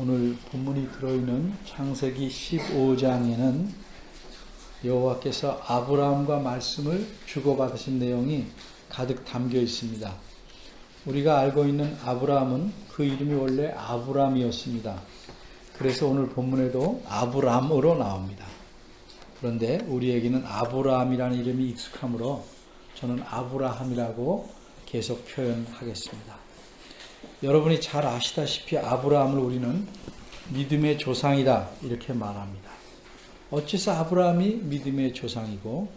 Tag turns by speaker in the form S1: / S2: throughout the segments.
S1: 오늘 본문이 들어있는 창세기 15장에는 여호와께서 아브라함과 말씀을 주고받으신 내용이 가득 담겨 있습니다. 우리가 알고 있는 아브라함은 그 이름이 원래 아브람이었습니다. 그래서 오늘 본문에도 아브람으로 나옵니다. 그런데 우리에게는 아브라함이라는 이름이 익숙하므로 저는 아브라함이라고 계속 표현하겠습니다. 여러분이 잘 아시다시피 아브라함을 우리는 믿음의 조상이다 이렇게 말합니다. 어째서 아브라함이 믿음의 조상이고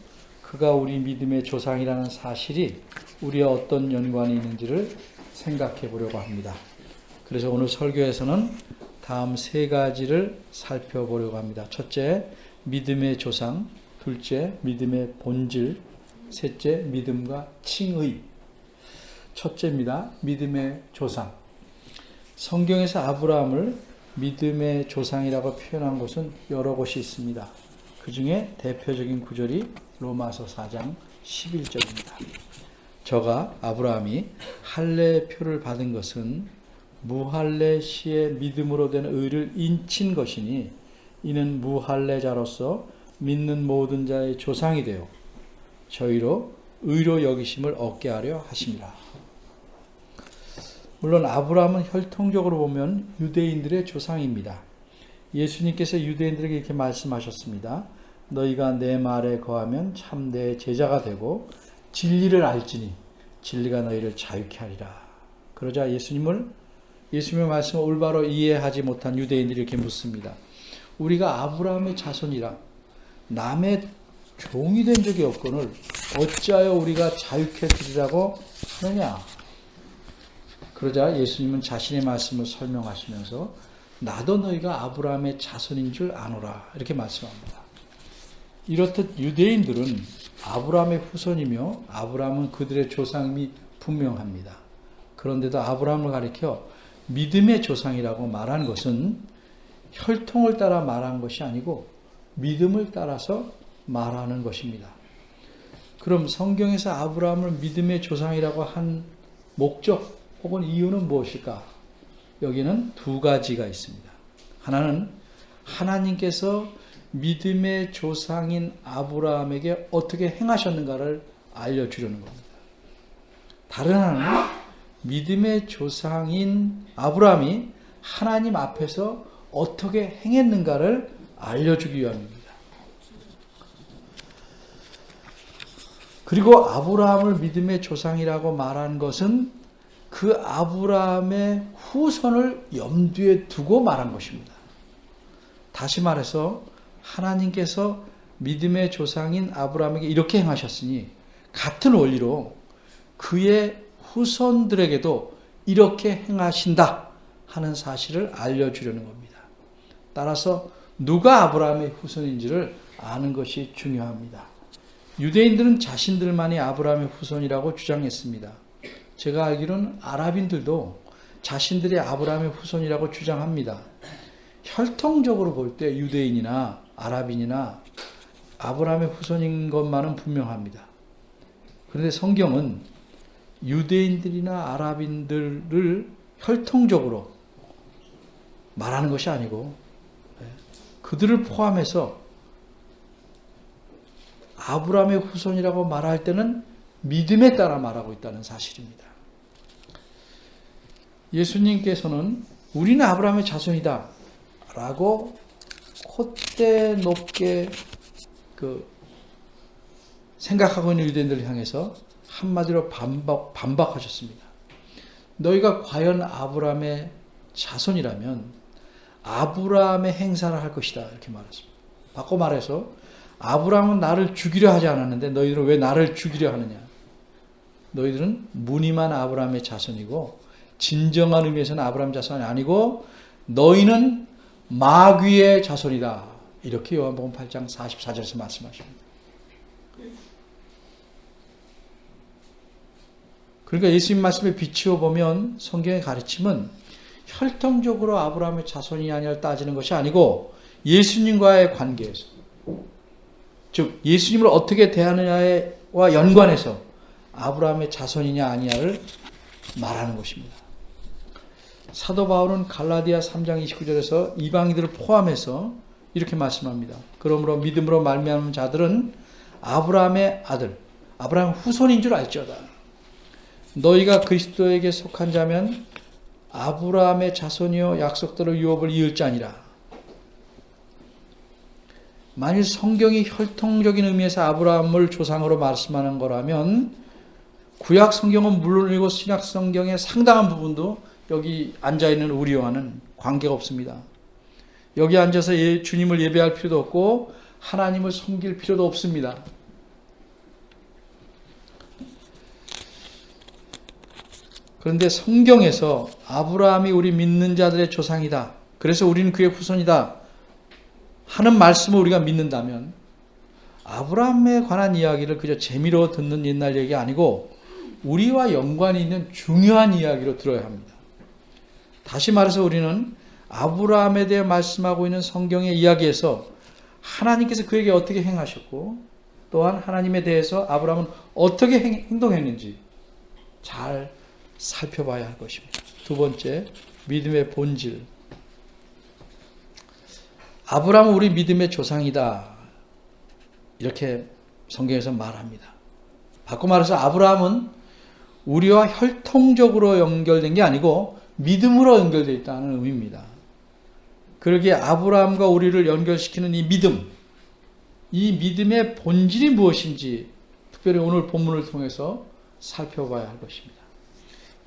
S1: 그가 우리 믿음의 조상이라는 사실이 우리와 어떤 연관이 있는지를 생각해 보려고 합니다. 그래서 오늘 설교에서는 다음 세 가지를 살펴보려고 합니다. 첫째, 믿음의 조상. 둘째, 믿음의 본질. 셋째, 믿음과 칭의. 첫째입니다. 믿음의 조상. 성경에서 아브라함을 믿음의 조상이라고 표현한 곳은 여러 곳이 있습니다. 그 중에 대표적인 구절이 로마서 4장 11절입니다. 저가 아브라함이 할례의 표를 받은 것은 무할례 시의 믿음으로 된 의를 인친 것이니 이는 무할례자로서 믿는 모든 자의 조상이 되어 저희로 의로 여기심을 얻게 하려 하심이라. 물론 아브라함은 혈통적으로 보면 유대인들의 조상입니다. 예수님께서 유대인들에게 이렇게 말씀하셨습니다. 너희가 내 말에 거하면 참 내 제자가 되고 진리를 알지니 진리가 너희를 자유케 하리라. 그러자 예수님의 말씀을 올바로 이해하지 못한 유대인들이 이렇게 묻습니다. 우리가 아브라함의 자손이라 남의 종이 된 적이 없거늘 어찌하여 우리가 자유케 되리라고 하느냐. 그러자 예수님은 자신의 말씀을 설명하시면서 나도 너희가 아브라함의 자손인 줄 아노라 이렇게 말씀합니다. 이렇듯 유대인들은 아브라함의 후손이며 아브라함은 그들의 조상임이 분명합니다. 그런데도 아브라함을 가리켜 믿음의 조상이라고 말한 것은 혈통을 따라 말한 것이 아니고 믿음을 따라서 말하는 것입니다. 그럼 성경에서 아브라함을 믿음의 조상이라고 한 목적 혹은 이유는 무엇일까? 여기는 두 가지가 있습니다. 하나는 하나님께서 믿음의 조상인 아브라함에게 어떻게 행하셨는가를 알려주려는 겁니다. 다른 하나는 믿음의 조상인 아브라함이 하나님 앞에서 어떻게 행했는가를 알려주기 위함입니다. 그리고 아브라함을 믿음의 조상이라고 말한 것은 그 아브라함의 후손을 염두에 두고 말한 것입니다. 다시 말해서 하나님께서 믿음의 조상인 아브라함에게 이렇게 행하셨으니 같은 원리로 그의 후손들에게도 이렇게 행하신다 하는 사실을 알려주려는 겁니다. 따라서 누가 아브라함의 후손인지를 아는 것이 중요합니다. 유대인들은 자신들만이 아브라함의 후손이라고 주장했습니다. 제가 알기로는 아랍인들도 자신들이 아브라함의 후손이라고 주장합니다. 혈통적으로 볼 때 유대인이나 아랍인이나 아브라함의 후손인 것만은 분명합니다. 그런데 성경은 유대인들이나 아랍인들을 혈통적으로 말하는 것이 아니고 그들을 포함해서 아브라함의 후손이라고 말할 때는 믿음에 따라 말하고 있다는 사실입니다. 예수님께서는 우리는 아브라함의 자손이다 라고 콧대 높게 생각하고 있는 유대인들을 향해서 한마디로 반박하셨습니다. 너희가 과연 아브라함의 자손이라면 아브라함의 행사를 할 것이다 이렇게 말했습니다. 바꿔 말해서 아브라함은 나를 죽이려 하지 않았는데 너희들은 왜 나를 죽이려 하느냐. 너희들은 무늬만 아브라함의 자손이고 진정한 의미에서는 아브라함 자손이 아니고 너희는 마귀의 자손이다. 이렇게 요한복음 8장 44절에서 말씀하십니다. 그러니까 예수님 말씀에 비추어 보면 성경의 가르침은 혈통적으로 아브라함의 자손이 아니냐를 따지는 것이 아니고 예수님과의 관계에서 즉 예수님을 어떻게 대하느냐와 연관해서 아브라함의 자손이냐 아니냐를 말하는 것입니다. 사도 바울은 갈라디아 3장 29절에서 이방인들을 포함해서 이렇게 말씀합니다. 그러므로 믿음으로 말미암은 자들은 아브라함의 아들, 아브라함 후손인 줄 알지어다. 너희가 그리스도에게 속한 자면 아브라함의 자손이요 약속대로 유업을 이을 자니라. 만일 성경이 혈통적인 의미에서 아브라함을 조상으로 말씀하는 거라면 구약 성경은 물론이고 신약 성경의 상당한 부분도 여기 앉아있는 우리와는 관계가 없습니다. 여기 앉아서 주님을 예배할 필요도 없고 하나님을 섬길 필요도 없습니다. 그런데 성경에서 아브라함이 우리 믿는 자들의 조상이다, 그래서 우리는 그의 후손이다 하는 말씀을 우리가 믿는다면 아브라함에 관한 이야기를 그저 재미로 듣는 옛날 얘기 아니고 우리와 연관이 있는 중요한 이야기로 들어야 합니다. 다시 말해서 우리는 아브라함에 대해 말씀하고 있는 성경의 이야기에서 하나님께서 그에게 어떻게 행하셨고 또한 하나님에 대해서 아브라함은 어떻게 행동했는지 잘 살펴봐야 할 것입니다. 두 번째, 믿음의 본질. 아브라함은 우리 믿음의 조상이다, 이렇게 성경에서 말합니다. 바꿔 말해서 아브라함은 우리와 혈통적으로 연결된 게 아니고 믿음으로 연결되어 있다는 의미입니다. 그러기에 아브라함과 우리를 연결시키는 이 믿음의 본질이 무엇인지 특별히 오늘 본문을 통해서 살펴봐야 할 것입니다.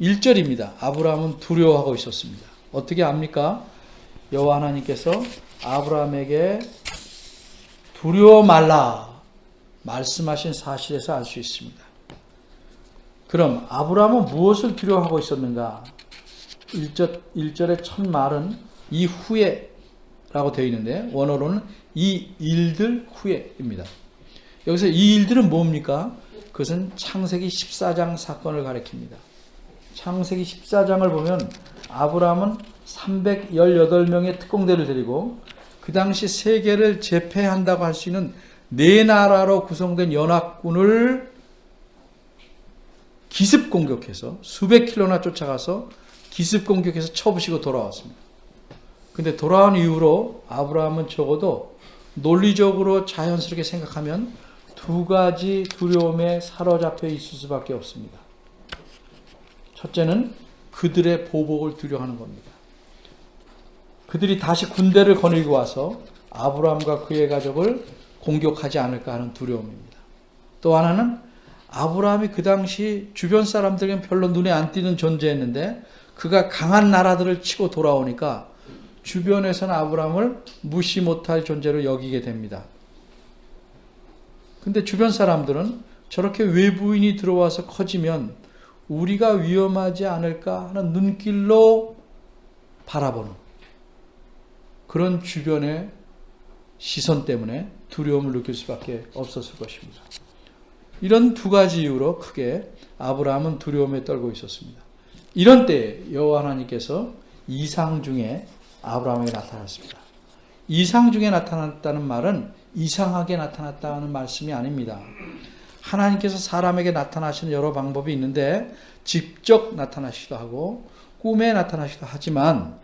S1: 1절입니다. 아브라함은 두려워하고 있었습니다. 어떻게 압니까? 여호와 하나님께서 아브라함에게 두려워 말라 말씀하신 사실에서 알 수 있습니다. 그럼 아브라함은 무엇을 두려워하고 있었는가? 1절의 첫 말은 이후에 라고 되어 있는데 원어로는 이 일들 후에입니다. 여기서 이 일들은 뭡니까? 그것은 창세기 14장 사건을 가리킵니다. 창세기 14장을 보면 아브라함은 318명의 특공대를 데리고 그 당시 세계를 제패한다고 할 수 있는 네 나라로 구성된 연합군을 기습 공격해서 수백 킬로나 쫓아가서 기습 공격해서 쳐부시고 돌아왔습니다. 근데 돌아온 이후로 아브라함은 적어도 논리적으로 자연스럽게 생각하면 두 가지 두려움에 사로잡혀 있을 수밖에 없습니다. 첫째는 그들의 보복을 두려워하는 겁니다. 그들이 다시 군대를 거느리고 와서 아브라함과 그의 가족을 공격하지 않을까 하는 두려움입니다. 또 하나는 아브라함이 그 당시 주변 사람들에게는 별로 눈에 안 띄는 존재였는데 그가 강한 나라들을 치고 돌아오니까 주변에서는 아브라함을 무시 못할 존재로 여기게 됩니다. 근데 주변 사람들은 저렇게 외부인이 들어와서 커지면 우리가 위험하지 않을까 하는 눈길로 바라보는 그런 주변의 시선 때문에 두려움을 느낄 수밖에 없었을 것입니다. 이런 두 가지 이유로 크게 아브라함은 두려움에 떨고 있었습니다. 이런 때에 여호와 하나님께서 이상 중에 아브라함에게 나타났습니다. 이상 중에 나타났다는 말은 이상하게 나타났다는 말씀이 아닙니다. 하나님께서 사람에게 나타나시는 여러 방법이 있는데 직접 나타나시기도 하고 꿈에 나타나시기도 하지만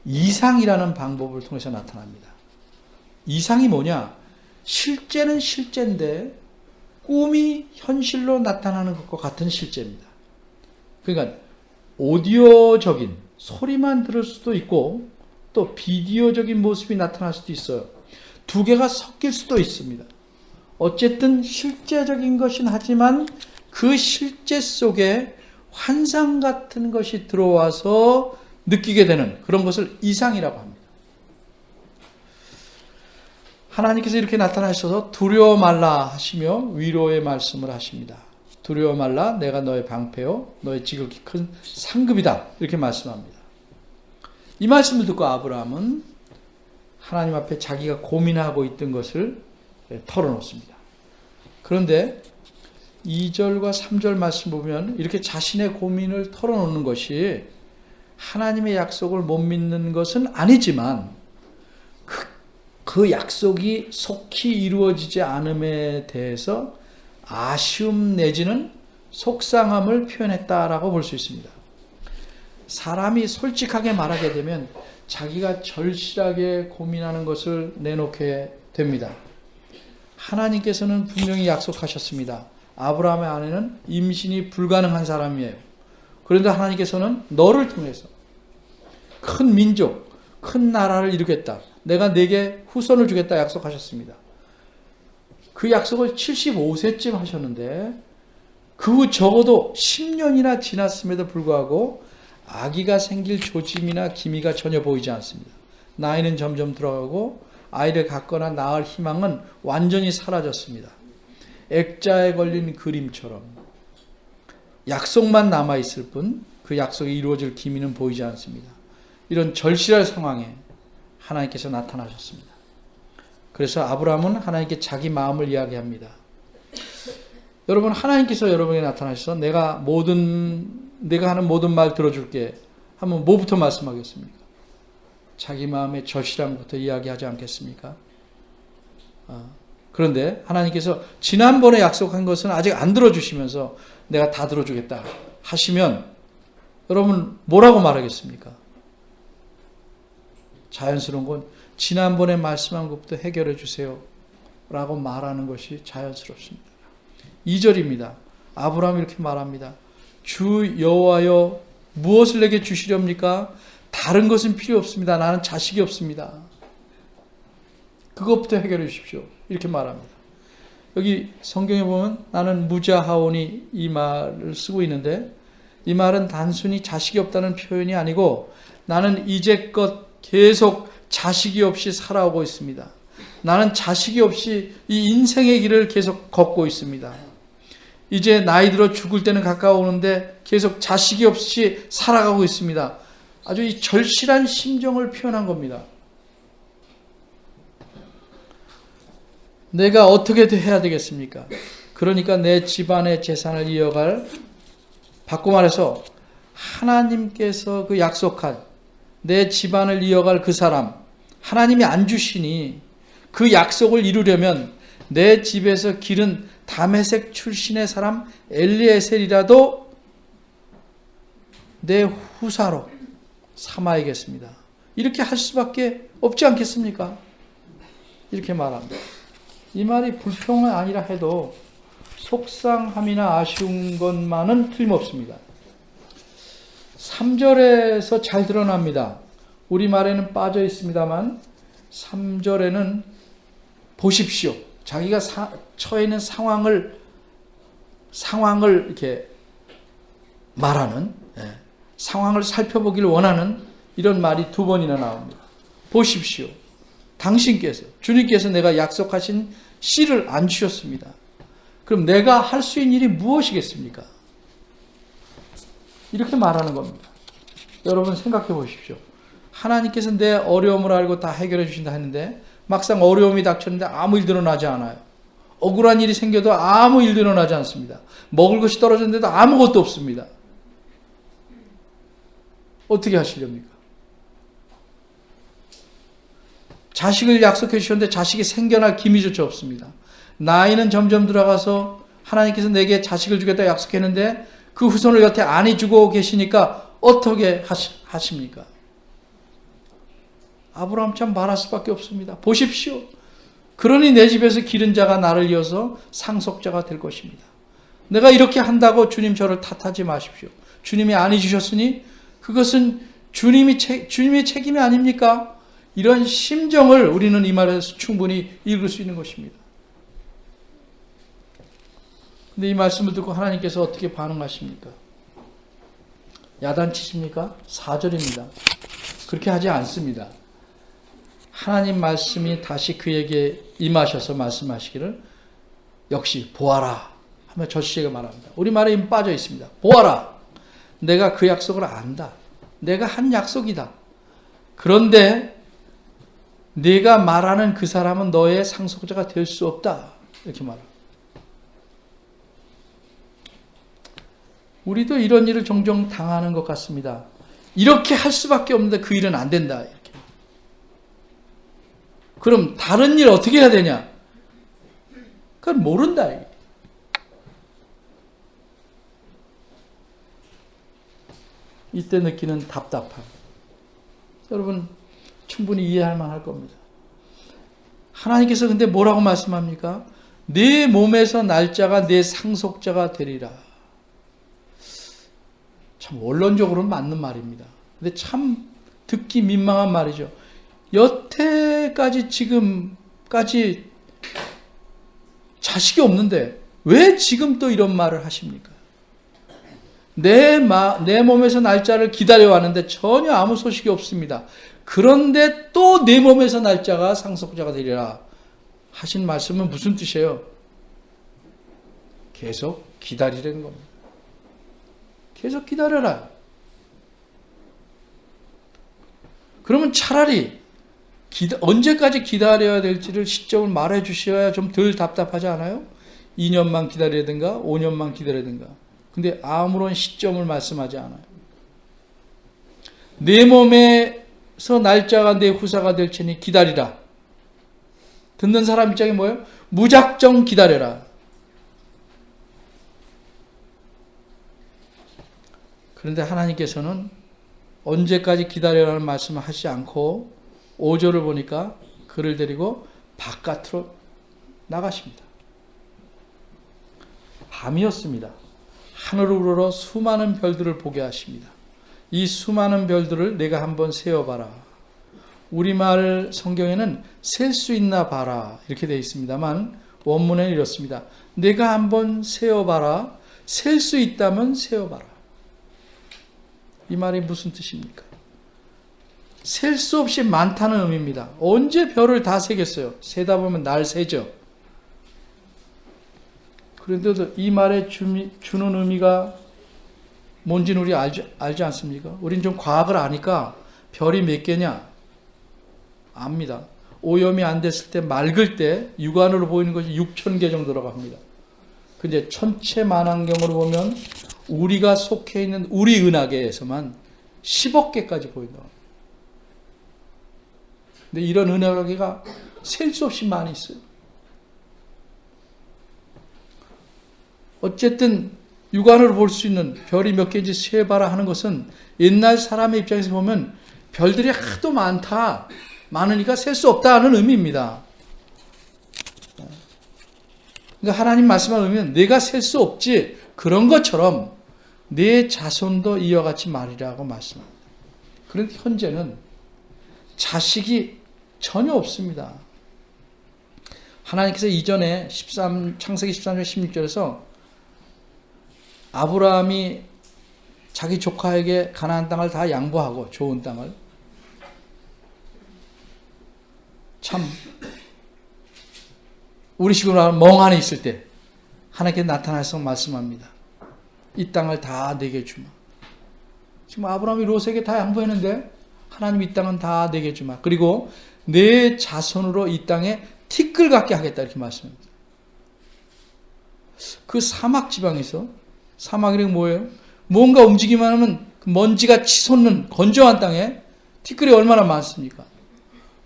S1: 이상이라는 방법을 통해서 나타납니다. 이상이 뭐냐? 실제는 실제인데 꿈이 현실로 나타나는 것과 같은 실제입니다. 그러니까 오디오적인 소리만 들을 수도 있고 또 비디오적인 모습이 나타날 수도 있어요. 두 개가 섞일 수도 있습니다. 어쨌든 실제적인 것이긴 하지만 그 실제 속에 환상 같은 것이 들어와서 느끼게 되는 그런 것을 이상이라고 합니다. 하나님께서 이렇게 나타나셔서 두려워 말라 하시며 위로의 말씀을 하십니다. 두려워 말라, 내가 너의 방패요 너의 지극히 큰 상급이다, 이렇게 말씀합니다. 이 말씀을 듣고 아브라함은 하나님 앞에 자기가 고민하고 있던 것을 털어놓습니다. 그런데 2절과 3절 말씀 보면 이렇게 자신의 고민을 털어놓는 것이 하나님의 약속을 못 믿는 것은 아니지만 그 약속이 속히 이루어지지 않음에 대해서 아쉬움 내지는 속상함을 표현했다라고 볼 수 있습니다. 사람이 솔직하게 말하게 되면 자기가 절실하게 고민하는 것을 내놓게 됩니다. 하나님께서는 분명히 약속하셨습니다. 아브라함의 아내는 임신이 불가능한 사람이에요. 그런데 하나님께서는 너를 통해서 큰 민족, 큰 나라를 이루겠다. 내가 네게 후손을 주겠다 약속하셨습니다. 그 약속을 75세쯤 하셨는데 그 후 적어도 10년이나 지났음에도 불구하고 아기가 생길 조짐이나 기미가 전혀 보이지 않습니다. 나이는 점점 들어가고 아이를 갖거나 낳을 희망은 완전히 사라졌습니다. 액자에 걸린 그림처럼 약속만 남아있을 뿐 그 약속이 이루어질 기미는 보이지 않습니다. 이런 절실한 상황에 하나님께서 나타나셨습니다. 그래서 아브라함은 하나님께 자기 마음을 이야기합니다. 여러분, 하나님께서 여러분에게 나타나셔서 내가 하는 모든 말 들어줄게 하면 뭐부터 말씀하겠습니까? 자기 마음의 절실함부터 이야기하지 않겠습니까? 그런데 하나님께서 지난번에 약속한 것은 아직 안 들어주시면서 내가 다 들어주겠다 하시면 여러분 뭐라고 말하겠습니까? 자연스러운 건 지난번에 말씀한 것부터 해결해 주세요 라고 말하는 것이 자연스럽습니다. 2절입니다. 아브라함이 이렇게 말합니다. 주 여호와여 무엇을 내게 주시렵니까? 다른 것은 필요 없습니다. 나는 자식이 없습니다. 그것부터 해결해 주십시오. 이렇게 말합니다. 여기 성경에 보면 나는 무자하오니 이 말을 쓰고 있는데 이 말은 단순히 자식이 없다는 표현이 아니고 나는 이제껏 계속 자식이 없이 살아오고 있습니다. 나는 자식이 없이 이 인생의 길을 계속 걷고 있습니다. 이제 나이 들어 죽을 때는 가까워오는데 계속 자식이 없이 살아가고 있습니다. 아주 이 절실한 심정을 표현한 겁니다. 내가 어떻게 해야 되겠습니까? 그러니까 내 집안의 재산을 이어갈, 바꿔 말해서 하나님께서 그 약속한 내 집안을 이어갈 그 사람, 하나님이 안 주시니 그 약속을 이루려면 내 집에서 기른 다메섹 출신의 사람 엘리에셀이라도 내 후사로 삼아야겠습니다. 이렇게 할 수밖에 없지 않겠습니까? 이렇게 말합니다. 이 말이 불평은 아니라 해도 속상함이나 아쉬운 것만은 틀림없습니다. 3절에서 잘 드러납니다. 우리말에는 빠져 있습니다만 3절에는 보십시오. 자기가 처해 있는 상황을 이렇게 말하는, 상황을 살펴보기를 원하는 이런 말이 두 번이나 나옵니다. 보십시오. 당신께서, 주님께서 내가 약속하신 씨를 안 주셨습니다. 그럼 내가 할 수 있는 일이 무엇이겠습니까? 이렇게 말하는 겁니다. 여러분 생각해 보십시오. 하나님께서 내 어려움을 알고 다 해결해 주신다 했는데 막상 어려움이 닥쳤는데 아무 일도 일어나지 않아요. 억울한 일이 생겨도 아무 일도 일어나지 않습니다. 먹을 것이 떨어졌는데도 아무것도 없습니다. 어떻게 하시렵니까? 자식을 약속해 주셨는데 자식이 생겨날 기미조차 없습니다. 나이는 점점 들어가서 하나님께서 내게 자식을 주겠다 약속했는데 그 후손을 여태 안 해주고 계시니까 어떻게 하십니까? 아브라함처럼 말할 수밖에 없습니다. 보십시오. 그러니 내 집에서 기른 자가 나를 이어서 상속자가 될 것입니다. 내가 이렇게 한다고 주님 저를 탓하지 마십시오. 주님이 안 해주셨으니 그것은 주님의 책임이 아닙니까? 이런 심정을 우리는 이 말에서 충분히 읽을 수 있는 것입니다. 근데 이 말씀을 듣고 하나님께서 어떻게 반응하십니까? 야단치십니까? 4절입니다. 그렇게 하지 않습니다. 하나님 말씀이 다시 그에게 임하셔서 말씀하시기를 역시 보아라 하며 저씨에게 말합니다. 우리말에 이미 빠져 있습니다. 보아라. 내가 그 약속을 안다. 내가 한 약속이다. 그런데 네가 말하는 그 사람은 너의 상속자가 될 수 없다. 이렇게 말합니다. 우리도 이런 일을 종종 당하는 것 같습니다. 이렇게 할 수밖에 없는데 그 일은 안 된다. 이렇게. 그럼 다른 일 어떻게 해야 되냐? 그건 모른다. 이때 느끼는 답답함. 여러분 충분히 이해할 만할 겁니다. 하나님께서 근데 뭐라고 말씀합니까? 내 몸에서 날짜가 내 상속자가 되리라. 참 원론적으로는 맞는 말입니다. 근데 참 듣기 민망한 말이죠. 여태까지 지금까지 자식이 없는데 왜 지금 또 이런 말을 하십니까? 내 몸에서 날짜를 기다려왔는데 전혀 아무 소식이 없습니다. 그런데 또 내 몸에서 날짜가 상속자가 되리라 하신 말씀은 무슨 뜻이에요? 계속 기다리라는 겁니다. 계속 기다려라. 그러면 차라리 언제까지 기다려야 될지를 시점을 말해 주셔야 좀 덜 답답하지 않아요? 2년만 기다려야든가 5년만 기다려야든가. 근데 아무런 시점을 말씀하지 않아요. 내 몸에서 날짜가 내 후사가 될 테니 기다리라. 듣는 사람 입장이 뭐예요? 무작정 기다려라. 그런데 하나님께서는 언제까지 기다려라는 말씀을 하시지 않고 5절을 보니까 그를 데리고 바깥으로 나가십니다. 밤이었습니다. 하늘을 우러러 수많은 별들을 보게 하십니다. 이 수많은 별들을 내가 한번 세어봐라. 우리말 성경에는 셀 수 있나 봐라 이렇게 되어 있습니다만 원문에는 이렇습니다. 내가 한번 세어봐라. 셀 수 있다면 세어봐라. 이 말이 무슨 뜻입니까? 셀 수 없이 많다는 의미입니다. 언제 별을 다 세겠어요? 세다 보면 날 세죠. 그런데도 이 말에 주는 의미가 뭔지는 우리 알지 않습니까? 우린 좀 과학을 아니까 별이 몇 개냐? 압니다. 오염이 안 됐을 때 맑을 때 육안으로 보이는 것이 6,000개 정도라고 합니다. 근데 천체만환경으로 보면 우리가 속해 있는 우리 은하계에서만 10억 개까지 보인다고 합니다. 근데 이런 은하계가 셀 수 없이 많이 있어요. 어쨌든 육안으로 볼 수 있는 별이 몇 개인지 세봐라 하는 것은 옛날 사람의 입장에서 보면 별들이 하도 많으니까 셀 수 없다는 의미입니다. 그러니까 하나님 말씀을 보면 내가 셀 수 없지 그런 것처럼 내 자손도 이와 같이 말이라고 말씀합니다. 그런데 현재는 자식이 전혀 없습니다. 하나님께서 이전에 창세기 13장 16절에서 아브라함이 자기 조카에게 가나안 땅을 다 양보하고 좋은 땅을 참 우리식으로 하면 멍하니 있을 때 하나님께 나타나서 말씀합니다. 이 땅을 다 내게 주마. 지금 아브라함이 롯에게 다 양보했는데 하나님 이 땅은 다 내게 주마. 그리고 내 자손으로 이 땅에 티끌 같게 하겠다 이렇게 말씀합니다. 그 사막 지방에서 사막이란 뭐예요? 뭔가 움직이기만 하면 먼지가 치솟는 건조한 땅에 티끌이 얼마나 많습니까?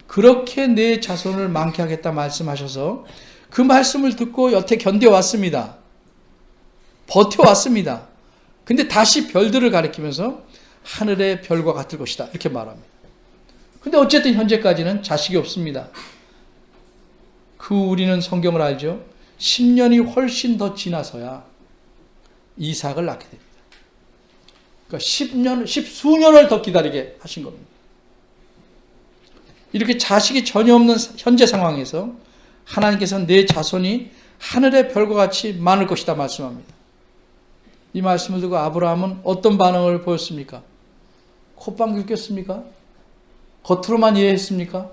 S1: 그렇게 내 자손을 많게 하겠다 말씀하셔서 그 말씀을 듣고 여태 견뎌왔습니다. 버텨왔습니다. 근데 다시 별들을 가리키면서 하늘의 별과 같을 것이다 이렇게 말합니다. 근데 어쨌든 현재까지는 자식이 없습니다. 우리는 성경을 알죠? 10년이 훨씬 더 지나서야 이삭을 낳게 됩니다. 그러니까 십수년을 더 기다리게 하신 겁니다. 이렇게 자식이 전혀 없는 현재 상황에서 하나님께서는 내 자손이 하늘의 별과 같이 많을 것이다 말씀합니다. 이 말씀을 듣고 아브라함은 어떤 반응을 보였습니까? 콧방귀 꼈습니까? 겉으로만 이해했습니까?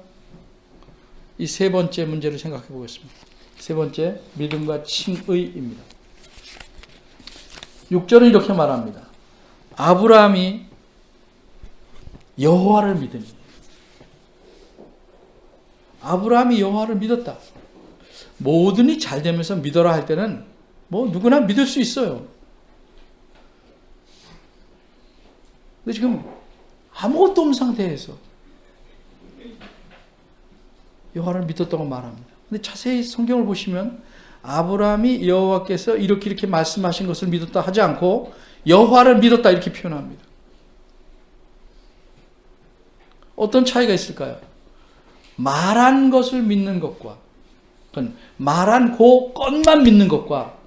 S1: 이 세 번째 문제를 생각해 보겠습니다. 세 번째, 믿음과 칭의입니다. 6절은 이렇게 말합니다. 아브라함이 여호와를 믿으니. 아브라함이 여호와를 믿었다. 모든이 잘 되면서 믿어라 할 때는 뭐 누구나 믿을 수 있어요. 근데 지금 아무것도 없는 상태에서 여호와를 믿었다고 말합니다. 근데 자세히 성경을 보시면 아브라함이 여호와께서 이렇게 말씀하신 것을 믿었다 하지 않고 여호와를 믿었다 이렇게 표현합니다. 어떤 차이가 있을까요? 말한 것을 믿는 것과 말한 그 것만 믿는 것과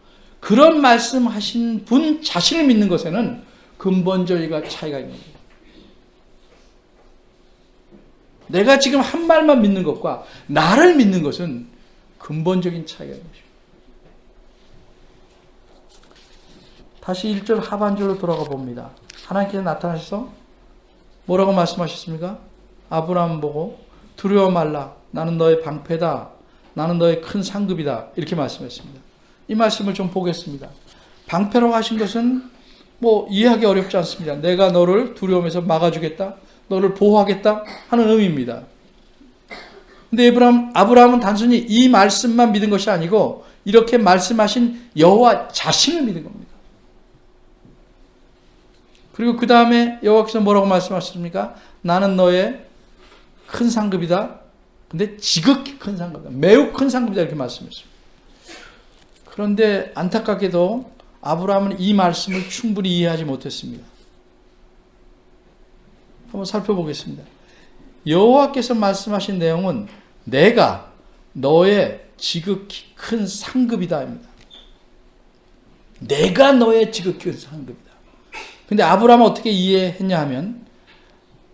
S1: 그런 말씀하신 분 자신을 믿는 것에는 근본적인 차이가 있는 거예요. 내가 지금 한 말만 믿는 것과 나를 믿는 것은 근본적인 차이가 있는 것입니다. 다시 1절 하반절로 돌아가 봅니다. 하나님께서 나타나셔서 뭐라고 말씀하셨습니까? 아브라함 보고 두려워 말라. 나는 너의 방패다. 나는 너의 큰 상급이다. 이렇게 말씀했습니다. 이 말씀을 좀 보겠습니다. 방패라고 하신 것은 뭐 이해하기 어렵지 않습니다. 내가 너를 두려움에서 막아주겠다. 너를 보호하겠다 하는 의미입니다. 근데 아브라함은 단순히 이 말씀만 믿은 것이 아니고 이렇게 말씀하신 여호와 자신을 믿은 겁니다. 그리고 그 다음에 여호와께서 뭐라고 말씀하셨습니까? 나는 너의 큰 상급이다. 근데 지극히 큰 상급이다. 매우 큰 상급이다. 이렇게 말씀했습니다. 그런데 안타깝게도 아브라함은 이 말씀을 충분히 이해하지 못했습니다. 한번 살펴보겠습니다. 여호와께서 말씀하신 내용은 내가 너의 지극히 큰 상급이다입니다. 내가 너의 지극히 큰 상급이다. 근데 아브라함은 어떻게 이해했냐 하면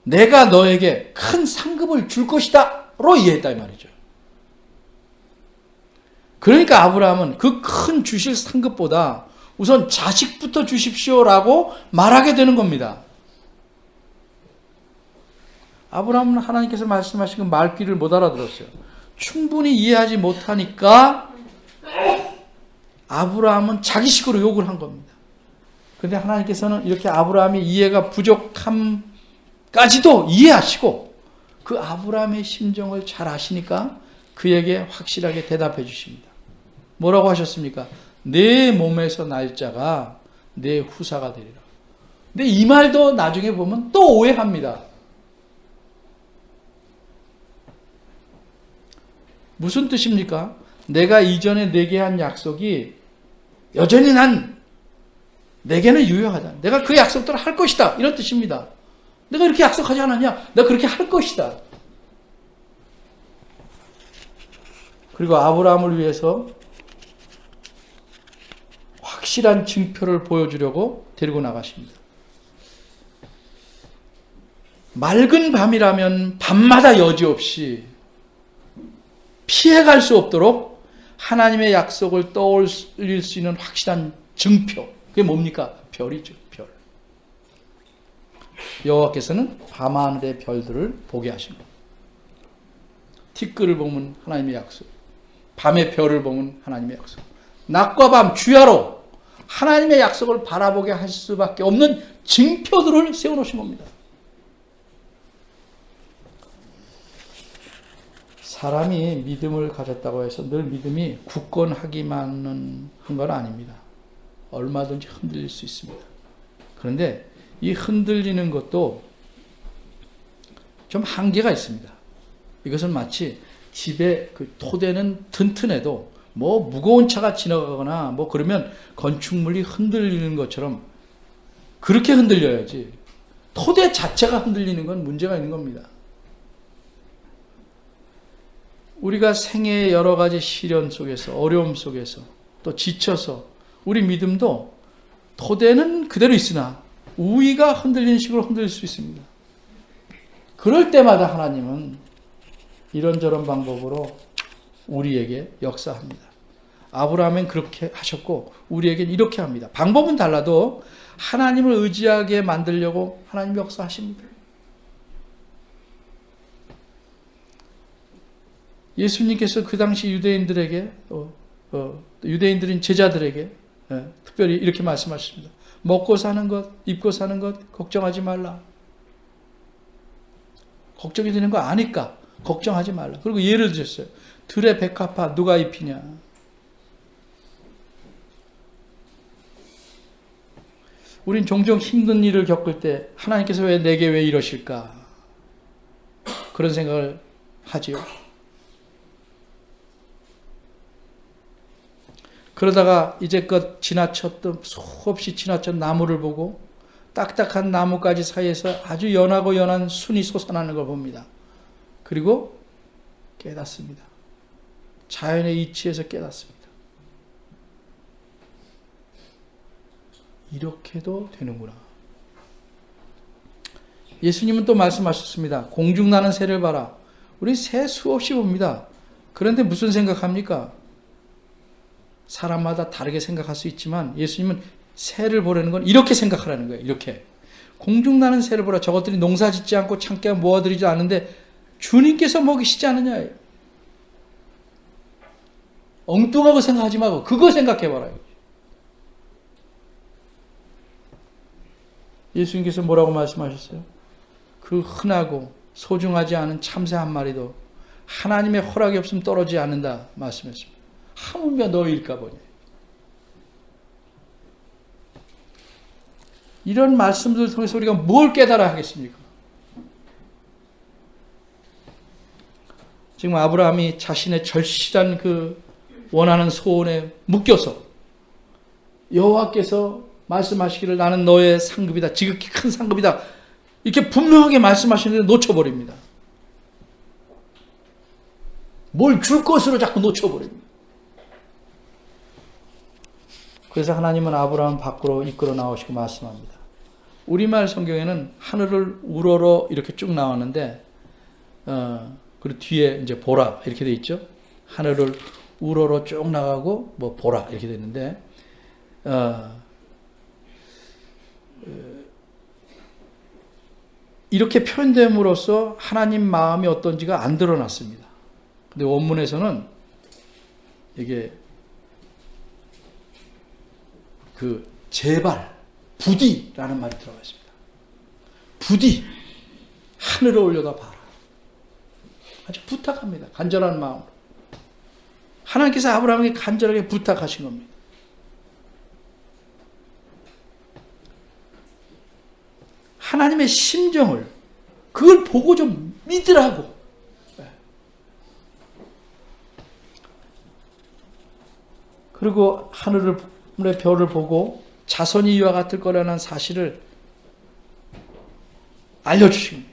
S1: 내가 너에게 큰 상급을 줄 것이다 로 이해했다 이 말이죠. 그러니까 아브라함은 그 큰 주실 상급보다 우선 자식부터 주십시오라고 말하게 되는 겁니다. 아브라함은 하나님께서 말씀하신 그 말귀를 못 알아들었어요. 충분히 이해하지 못하니까 아브라함은 자기식으로 욕을 한 겁니다. 그런데 하나님께서는 이렇게 아브라함이 이해가 부족함까지도 이해하시고 그 아브라함의 심정을 잘 아시니까 그에게 확실하게 대답해 주십니다. 뭐라고 하셨습니까? 내 몸에서 날 자가 내 후사가 되리라. 근데 이 말도 나중에 보면 또 오해합니다. 무슨 뜻입니까? 내가 이전에 내게 한 약속이 여전히 내게는 유효하다. 내가 그 약속대로 할 것이다. 이런 뜻입니다. 내가 이렇게 약속하지 않았냐? 내가 그렇게 할 것이다. 그리고 아브라함을 위해서 확실한 증표를 보여주려고 데리고 나가십니다. 맑은 밤이라면 밤마다 여지없이 피해갈 수 없도록 하나님의 약속을 떠올릴 수 있는 확실한 증표. 그게 뭡니까? 별이죠. 별. 여호와께서는 밤하늘의 별들을 보게 하신 겁니다. 티끌을 보면 하나님의 약속. 밤의 별을 보면 하나님의 약속. 낮과 밤 주야로 하나님의 약속을 바라보게 할 수밖에 없는 증표들을 세워놓으신 겁니다. 사람이 믿음을 가졌다고 해서 늘 믿음이 굳건하기만은 한 건 아닙니다. 얼마든지 흔들릴 수 있습니다. 그런데 이 흔들리는 것도 좀 한계가 있습니다. 이것은 마치 집에 그 토대는 튼튼해도 뭐 무거운 차가 지나가거나 뭐 그러면 건축물이 흔들리는 것처럼 그렇게 흔들려야지 토대 자체가 흔들리는 건 문제가 있는 겁니다. 우리가 생애의 여러 가지 시련 속에서 어려움 속에서 또 지쳐서 우리 믿음도 토대는 그대로 있으나 우위가 흔들리는 식으로 흔들릴 수 있습니다. 그럴 때마다 하나님은 이런저런 방법으로 우리에게 역사합니다. 아브라함은 그렇게 하셨고 우리에겐 이렇게 합니다. 방법은 달라도 하나님을 의지하게 만들려고 하나님 역사하십니다. 예수님께서 그 당시 유대인들에게 유대인들인 제자들에게 특별히 이렇게 말씀하십니다. 먹고 사는 것, 입고 사는 것 걱정하지 말라. 걱정이 되는 거 아니까 걱정하지 말라. 그리고 예를 드셨어요. 들의 백합화 누가 입히냐. 우린 종종 힘든 일을 겪을 때 하나님께서 내게 왜 이러실까? 그런 생각을 하지요. 그러다가 이제껏 지나쳤던 수없이 지나쳤던 나무를 보고 딱딱한 나뭇가지 사이에서 아주 연하고 연한 순이 솟아나는 걸 봅니다. 그리고 깨닫습니다. 자연의 이치에서 깨닫습니다. 이렇게도 되는구나. 예수님은 또 말씀하셨습니다. 공중 나는 새를 봐라. 우리 새 수없이 봅니다. 그런데 무슨 생각합니까? 사람마다 다르게 생각할 수 있지만 예수님은 새를 보라는 건 이렇게 생각하라는 거예요. 이렇게. 공중 나는 새를 보라. 저것들이 농사 짓지 않고 창고에 모아들이지 않은데 주님께서 먹이시지 않느냐. 엉뚱하고 생각하지 말고 그거 생각해봐라. 예수님께서 뭐라고 말씀하셨어요? 그 흔하고 소중하지 않은 참새 한 마리도 하나님의 허락이 없으면 떨어지지 않는다 말씀했습니다. 하물며 너희일까 보니. 이런 말씀들을 통해서 우리가 뭘 깨달아야 하겠습니까? 지금 아브라함이 자신의 절실한 그 원하는 소원에 묶여서 여호와께서 말씀하시기를 나는 너의 상급이다. 지극히 큰 상급이다. 이렇게 분명하게 말씀하시는데 놓쳐버립니다. 뭘 줄 것으로 자꾸 놓쳐버립니다. 그래서 하나님은 아브라함 밖으로 이끌어 나오시고 말씀합니다. 우리말 성경에는 하늘을 우러러 이렇게 쭉 나왔는데 그리고 뒤에 이제 보라 이렇게 돼 있죠. 하늘을 우러러 쭉 나가고 뭐 보라 이렇게 돼 있는데 이렇게 표현됨으로써 하나님 마음이 어떤지가 안 드러났습니다. 근데 원문에서는 이게 그 제발 부디라는 말이 들어가 있습니다. 부디 하늘을 올려다 봐라. 아주 부탁합니다. 간절한 마음으로. 하나님께서 아브라함에게 간절하게 부탁하신 겁니다. 하나님의 심정을 그걸 보고 좀 믿으라고. 그리고 하늘의 별을 보고 자손이 이와 같을 거라는 사실을 알려주신 겁니다.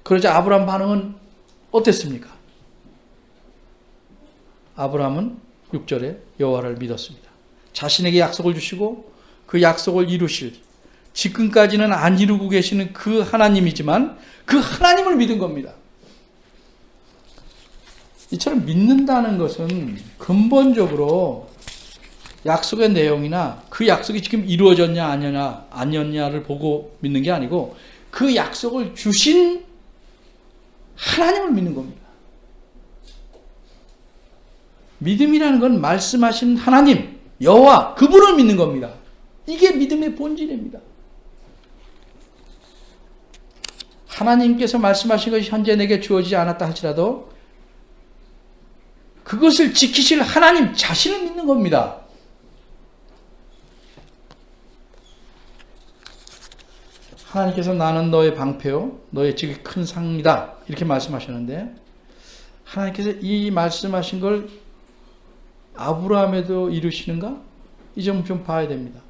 S1: 그러자 아브라함 반응은 어땠습니까? 아브라함은 6절에 여호와를 믿었습니다. 자신에게 약속을 주시고 그 약속을 이루실 지금까지는 안 이루고 계시는 그 하나님이지만 그 하나님을 믿은 겁니다. 이처럼 믿는다는 것은 근본적으로 약속의 내용이나 그 약속이 지금 이루어졌냐 아니었냐를 보고 믿는 게 아니고 그 약속을 주신 하나님을 믿는 겁니다. 믿음이라는 건 말씀하신 하나님, 여호와, 그분을 믿는 겁니다. 이게 믿음의 본질입니다. 하나님께서 말씀하신 것이 현재 내게 주어지지 않았다 할지라도 그것을 지키실 하나님 자신을 믿는 겁니다. 하나님께서 나는 너의 방패요 너의 지극히 큰 상이다 이렇게 말씀하셨는데 하나님께서 이 말씀하신 걸 아브라함에도 이루시는가? 이 점 좀 봐야 됩니다.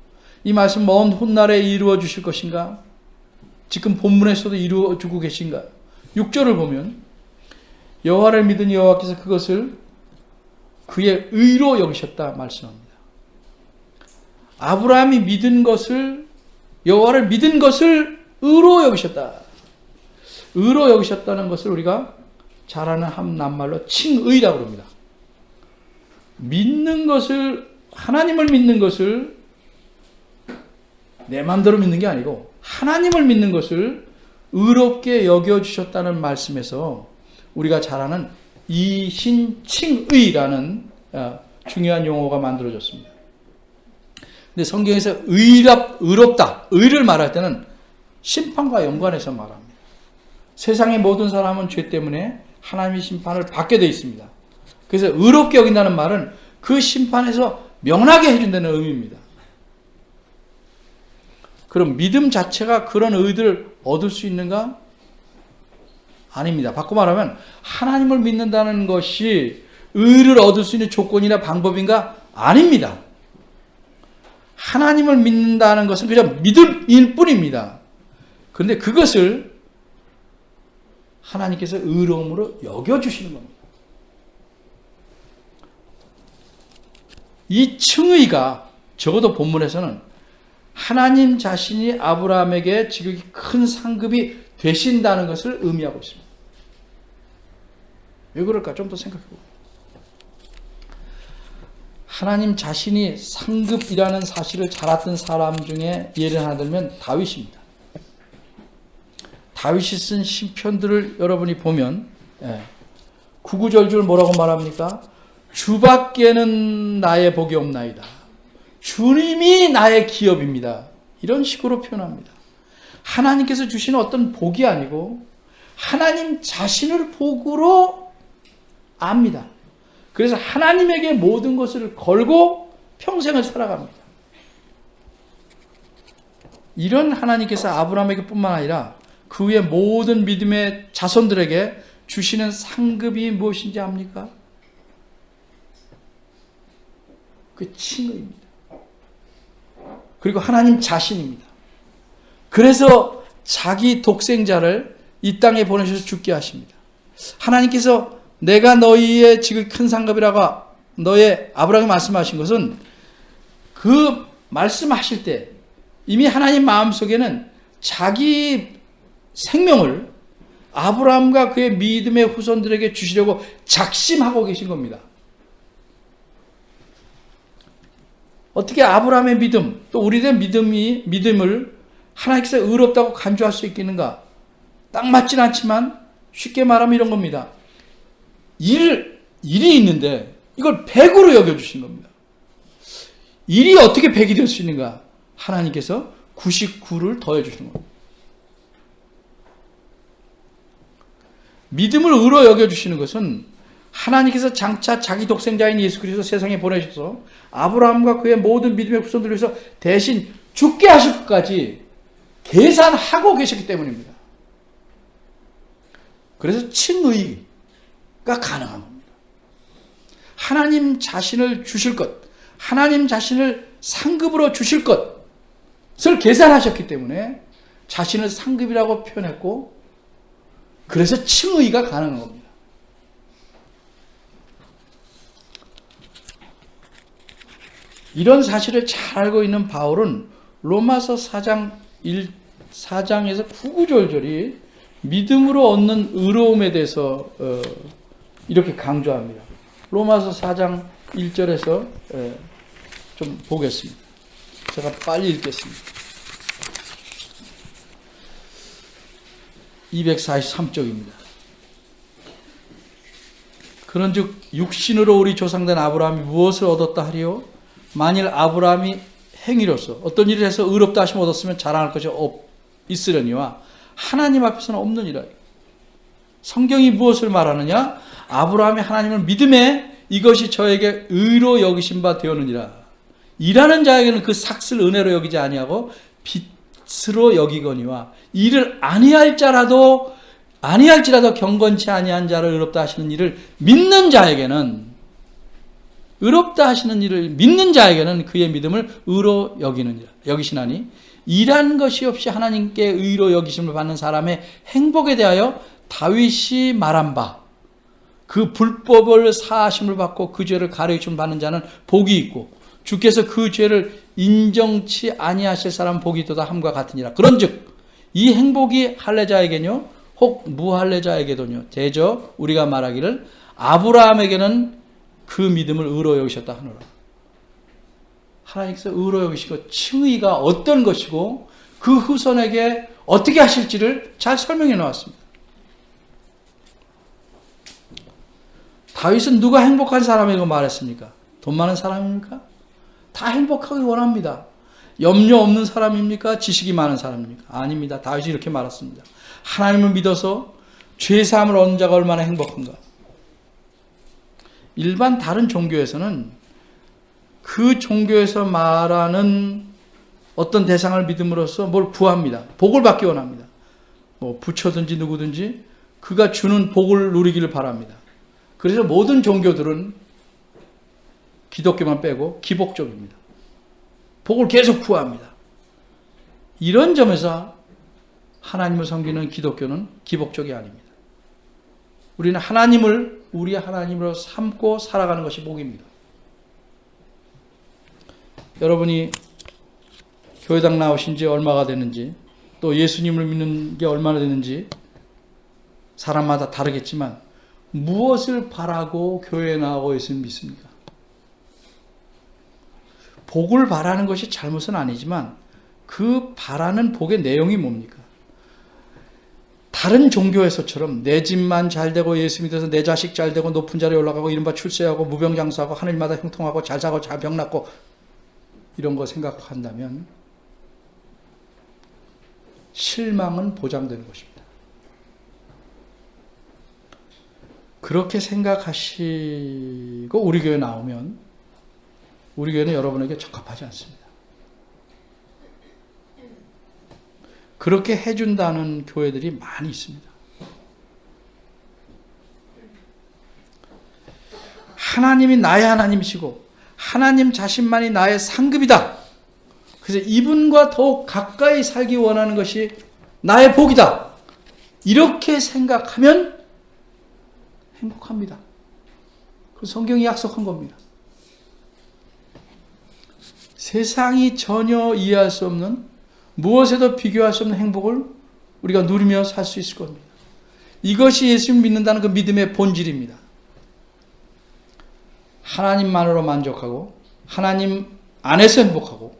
S1: 이 말씀 먼 훗날에 이루어 주실 것인가? 지금 본문에서도 이루어 주고 계신가? 6절을 보면 여호와를 믿은 여호와께서 그것을 그의 의로 여기셨다 말씀합니다. 아브라함이 믿은 것을 여호와를 믿은 것을 의로 여기셨다. 의로 여기셨다는 것을 우리가 잘 아는 함남말로 칭의라고 합니다. 믿는 것을 하나님을 믿는 것을 내 마음대로 믿는 게 아니고 하나님을 믿는 것을 의롭게 여겨주셨다는 말씀에서 우리가 잘 아는 이신칭의라는 중요한 용어가 만들어졌습니다. 근데 성경에서 의롭다, 의를 말할 때는 심판과 연관해서 말합니다. 세상의 모든 사람은 죄 때문에 하나님의 심판을 받게 되어 있습니다. 그래서 의롭게 여긴다는 말은 그 심판에서 면하게 해준다는 의미입니다. 그럼 믿음 자체가 그런 의들을 얻을 수 있는가? 아닙니다. 바꿔 말하면 하나님을 믿는다는 것이 의를 얻을 수 있는 조건이나 방법인가? 아닙니다. 하나님을 믿는다는 것은 그냥 믿음일 뿐입니다. 그런데 그것을 하나님께서 의로움으로 여겨주시는 겁니다. 이 칭의가 적어도 본문에서는 하나님 자신이 아브라함에게 지극히 큰 상급이 되신다는 것을 의미하고 있습니다. 왜 그럴까? 좀 더 생각해 보세요. 하나님 자신이 상급이라는 사실을 잘 알았던 사람 중에 예를 하나 들면 다윗입니다. 다윗이 쓴 시편들을 여러분이 보면 구구절절 뭐라고 말합니까? 주밖에는 나의 복이 없나이다. 주님이 나의 기업입니다. 이런 식으로 표현합니다. 하나님께서 주시는 어떤 복이 아니고 하나님 자신을 복으로 압니다. 그래서 하나님에게 모든 것을 걸고 평생을 살아갑니다. 이런 하나님께서 아브라함에게 뿐만 아니라 그 위에 모든 믿음의 자손들에게 주시는 상급이 무엇인지 압니까? 그 칭의입니다. 그리고 하나님 자신입니다. 그래서 자기 독생자를 이 땅에 보내셔서 죽게 하십니다. 하나님께서 내가 너희의 지금 큰 상급이라고 너의 아브라함에게 말씀하신 것은 그 말씀하실 때 이미 하나님 마음속에는 자기 생명을 아브라함과 그의 믿음의 후손들에게 주시려고 작심하고 계신 겁니다. 어떻게 아브라함의 믿음, 또 우리의 믿음을 하나님께서 의롭다고 간주할 수 있겠는가? 딱 맞진 않지만 쉽게 말하면 이런 겁니다. 일이 있는데 이걸 100으로 여겨주신 겁니다. 일이 어떻게 100이 될 수 있는가? 하나님께서 99를 더해주시는 겁니다. 믿음을 의로 여겨주시는 것은 하나님께서 장차 자기 독생자인 예수 그리스도 세상에 보내셔서 아브라함과 그의 모든 믿음의 후손들을 위해서 대신 죽게 하실 것까지 계산하고 계셨기 때문입니다. 그래서 칭의가 가능한 겁니다. 하나님 자신을 주실 것, 하나님 자신을 상급으로 주실 것을 계산하셨기 때문에 자신을 상급이라고 표현했고 그래서 칭의가 가능한 겁니다. 이런 사실을 잘 알고 있는 바울은 로마서 4장에서 구구절절이 믿음으로 얻는 의로움에 대해서 이렇게 강조합니다. 로마서 4장 1절에서 좀 보겠습니다. 제가 빨리 읽겠습니다. 243쪽입니다. 그런즉 육신으로 우리 조상된 아브라함이 무엇을 얻었다 하리요? 만일 아브라함이 행위로서 어떤 일을 해서 의롭다 하심을 얻었으면 자랑할 것이 있으려니와 하나님 앞에서는 없느니라. 성경이 무엇을 말하느냐? 아브라함이 하나님을 믿음에 이것이 저에게 의로 여기신 바 되었느니라. 일하는 자에게는 그 삭슬 은혜로 여기지 아니하고 빛으로 여기거니와 이를 아니할지라도 경건치 아니한 자를 의롭다 하시는 일을 믿는 자에게는 의롭다 하시는 일을 믿는 자에게는 그의 믿음을 의로 여기시나니 일한 것이 없이 하나님께 의로 여기심을 받는 사람의 행복에 대하여 다윗이 말한 바 그 불법을 사하심을 받고 그 죄를 가려주심을 받는 자는 복이 있고 주께서 그 죄를 인정치 아니하실 사람 복이 있도다 함과 같으니라. 그런즉 이 행복이 할례자에게뇨 혹 무할례자에게도뇨 대저 우리가 말하기를 아브라함에게는 그 믿음을 의로 여기셨다 하노라. 하나님께서 의로 여기시고 칭의가 어떤 것이고 그 후손에게 어떻게 하실지를 잘 설명해 놓았습니다. 다윗은 누가 행복한 사람이라고 말했습니까? 돈 많은 사람입니까? 다 행복하기 원합니다. 염려 없는 사람입니까? 지식이 많은 사람입니까? 아닙니다. 다윗이 이렇게 말했습니다. 하나님을 믿어서 죄사함을 얻는 자가 얼마나 행복한가. 일반 다른 종교에서는 그 종교에서 말하는 어떤 대상을 믿음으로써 뭘 구합니다. 복을 받기 원합니다. 뭐 부처든지 누구든지 그가 주는 복을 누리기를 바랍니다. 그래서 모든 종교들은 기독교만 빼고 기복적입니다. 복을 계속 구합니다. 이런 점에서 하나님을 섬기는 기독교는 기복적이 아닙니다. 우리는 하나님을 우리 하나님으로 삼고 살아가는 것이 복입니다. 여러분이 교회당 나오신 지 얼마가 됐는지, 또 예수님을 믿는 게 얼마나 됐는지 사람마다 다르겠지만 무엇을 바라고 교회에 나오고 예수님 믿습니까? 복을 바라는 것이 잘못은 아니지만 그 바라는 복의 내용이 뭡니까? 다른 종교에서처럼 내 집만 잘 되고 예수 믿어서 내 자식 잘 되고 높은 자리에 올라가고 이른바 출세하고 무병장수하고 하늘마다 형통하고 잘 사고 잘 병 낫고 이런 거 생각한다면 실망은 보장되는 것입니다. 그렇게 생각하시고 우리 교회 나오면 우리 교회는 여러분에게 적합하지 않습니다. 그렇게 해준다는 교회들이 많이 있습니다. 하나님이 나의 하나님이시고 하나님 자신만이 나의 상급이다. 그래서 이분과 더욱 가까이 살기 원하는 것이 나의 복이다. 이렇게 생각하면 행복합니다. 그 성경이 약속한 겁니다. 세상이 전혀 이해할 수 없는, 무엇에도 비교할 수 없는 행복을 우리가 누리며 살 수 있을 겁니다. 이것이 예수님 믿는다는 그 믿음의 본질입니다. 하나님만으로 만족하고 하나님 안에서 행복하고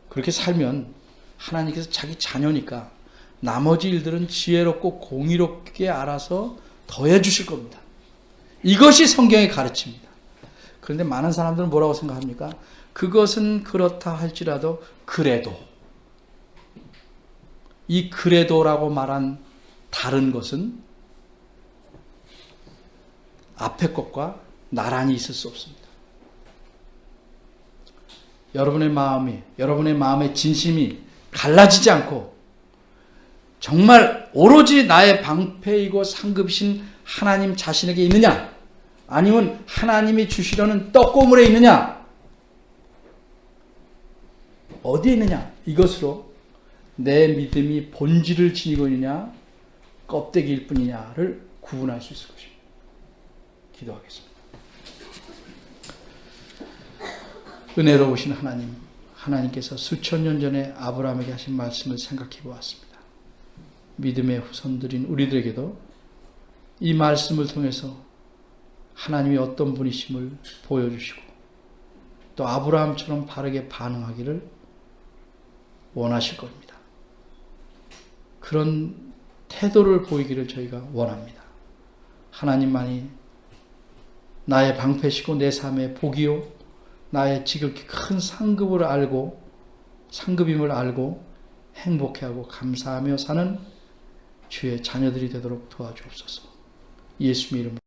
S1: 그렇게 살면 하나님께서 자기 자녀니까 나머지 일들은 지혜롭고 공의롭게 알아서 더해 주실 겁니다. 이것이 성경의 가르침입니다. 그런데 많은 사람들은 뭐라고 생각합니까? 그것은 그렇다 할지라도 그래도, 이 그래도라고 말한 다른 것은 앞에 것과 나란히 있을 수 없습니다. 여러분의 마음의 진심이 갈라지지 않고 정말 오로지 나의 방패이고 상급이신 하나님 자신에게 있느냐, 아니면 하나님이 주시려는 떡고물에 있느냐, 어디에 있느냐, 이것으로 내 믿음이 본질을 지니고 있느냐 껍데기일 뿐이냐를 구분할 수 있을 것입니다. 기도하겠습니다. 은혜로우신 하나님, 하나님께서 수천 년 전에 아브라함에게 하신 말씀을 생각해 보았습니다. 믿음의 후손들인 우리들에게도 이 말씀을 통해서 하나님이 어떤 분이심을 보여주시고 또 아브라함처럼 바르게 반응하기를 원하실 겁니다. 그런 태도를 보이기를 저희가 원합니다. 하나님만이 나의 방패시고 내 삶의 복이요 나의 지극히 큰 상급임을 알고 행복해하고 감사하며 사는 주의 자녀들이 되도록 도와주옵소서. 예수님의 이름으로